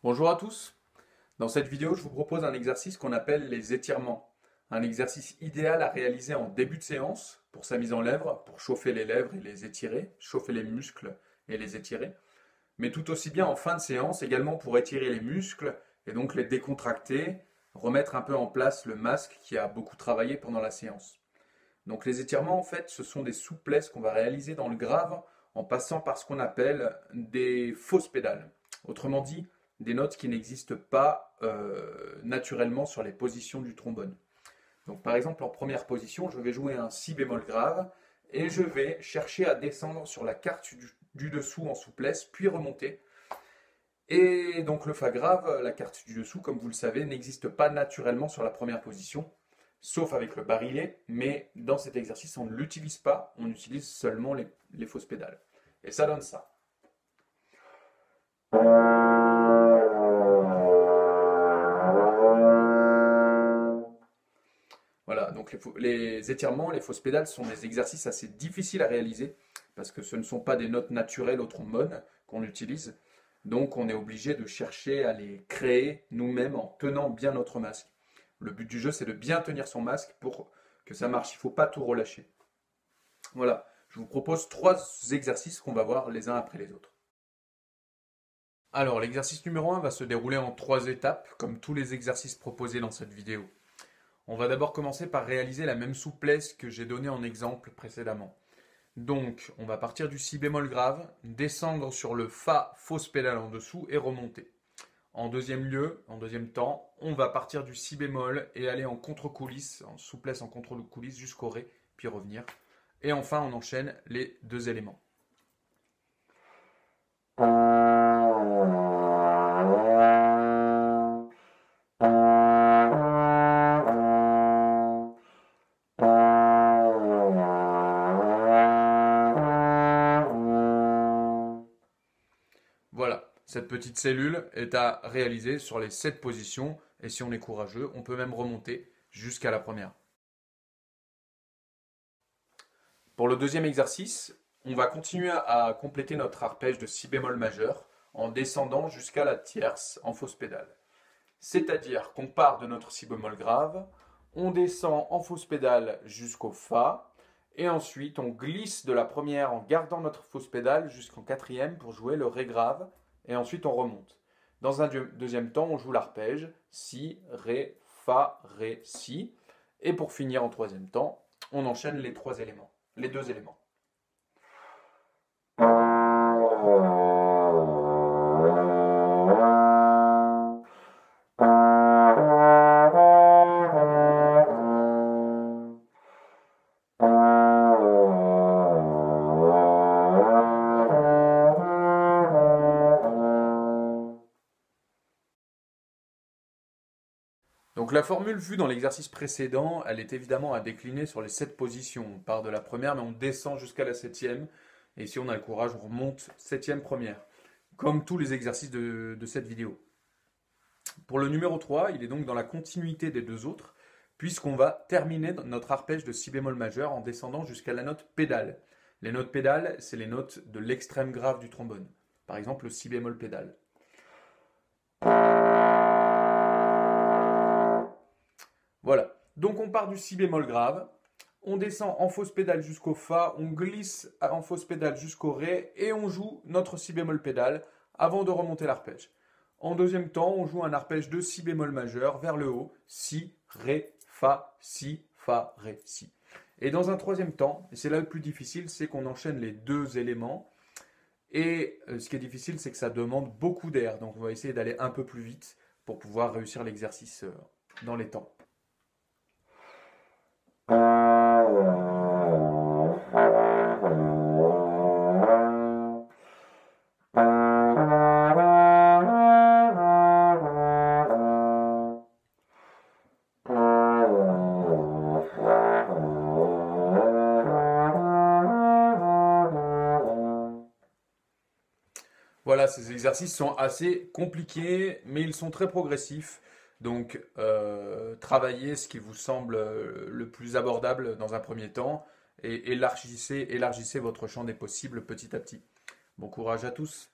Bonjour à tous. Dans cette vidéo, je vous propose un exercice qu'on appelle les étirements. Un exercice idéal à réaliser en début de séance pour sa mise en lèvres, pour chauffer les lèvres et les étirer, chauffer les muscles et les étirer. Mais tout aussi bien en fin de séance, également pour étirer les muscles et donc les décontracter, remettre un peu en place le masque qui a beaucoup travaillé pendant la séance. Donc les étirements, en fait, ce sont des souplesses qu'on va réaliser dans le grave en passant par ce qu'on appelle des fausses pédales. Autrement dit, des notes qui n'existent pas naturellement sur les positions du trombone. Donc par exemple, en première position, je vais jouer un si bémol grave et je vais chercher à descendre sur la carte du dessous en souplesse, puis remonter. Et donc le fa grave, la carte du dessous, comme vous le savez, n'existe pas naturellement sur la première position, sauf avec le barillet, mais dans cet exercice, on ne l'utilise pas, on utilise seulement les fausses pédales. Et ça donne ça. Voilà, donc les étirements, les fausses pédales sont des exercices assez difficiles à réaliser parce que ce ne sont pas des notes naturelles au trombone qu'on utilise. Donc on est obligé de chercher à les créer nous-mêmes en tenant bien notre masque. Le but du jeu, c'est de bien tenir son masque pour que ça marche. Il ne faut pas tout relâcher. Voilà, je vous propose 3 exercices qu'on va voir les uns après les autres. Alors, l'exercice numéro 1 va se dérouler en 3 étapes, comme tous les exercices proposés dans cette vidéo. On va d'abord commencer par réaliser la même souplesse que j'ai donnée en exemple précédemment. Donc, on va partir du si bémol grave, descendre sur le fa fausse pédale en dessous et remonter. En deuxième lieu, en deuxième temps, on va partir du si bémol et aller en contre-coulisse, en souplesse en contre-coulisse jusqu'au ré, puis revenir. Et enfin, on enchaîne les 2 éléments. Voilà, cette petite cellule est à réaliser sur les 7 positions et si on est courageux, on peut même remonter jusqu'à la première. Pour le deuxième exercice, on va continuer à compléter notre arpège de si bémol majeur en descendant jusqu'à la tierce en fausse pédale. C'est-à-dire qu'on part de notre si bémol grave, on descend en fausse pédale jusqu'au fa, et ensuite on glisse de la première en gardant notre fausse pédale jusqu'en quatrième pour jouer le ré grave, et ensuite on remonte. Dans un deuxième temps, on joue l'arpège si, ré, fa, ré, si, et pour finir en troisième temps, on enchaîne les 3 éléments, les 2 éléments. Donc la formule vue dans l'exercice précédent, elle est évidemment à décliner sur les 7 positions. On part de la première, mais on descend jusqu'à la 7e. Et si on a le courage, on remonte 7e première. Comme tous les exercices de cette vidéo. Pour le numéro 3, il est donc dans la continuité des 2 autres, puisqu'on va terminer notre arpège de si bémol majeur en descendant jusqu'à la note pédale. Les notes pédales, c'est les notes de l'extrême grave du trombone. Par exemple, le si bémol pédale. Voilà. Donc on part du si bémol grave, on descend en fausse pédale jusqu'au fa, on glisse en fausse pédale jusqu'au ré et on joue notre si bémol pédale avant de remonter l'arpège. En deuxième temps, on joue un arpège de si bémol majeur vers le haut, si, ré, fa, ré, si. Et dans un troisième temps, et c'est là le plus difficile, c'est qu'on enchaîne les 2 éléments. Et ce qui est difficile, c'est que ça demande beaucoup d'air. Donc on va essayer d'aller un peu plus vite pour pouvoir réussir l'exercice dans les temps. Voilà, ces exercices sont assez compliqués, mais ils sont très progressifs. Donc, travaillez ce qui vous semble le plus abordable dans un premier temps et élargissez votre champ des possibles petit à petit. Bon courage à tous.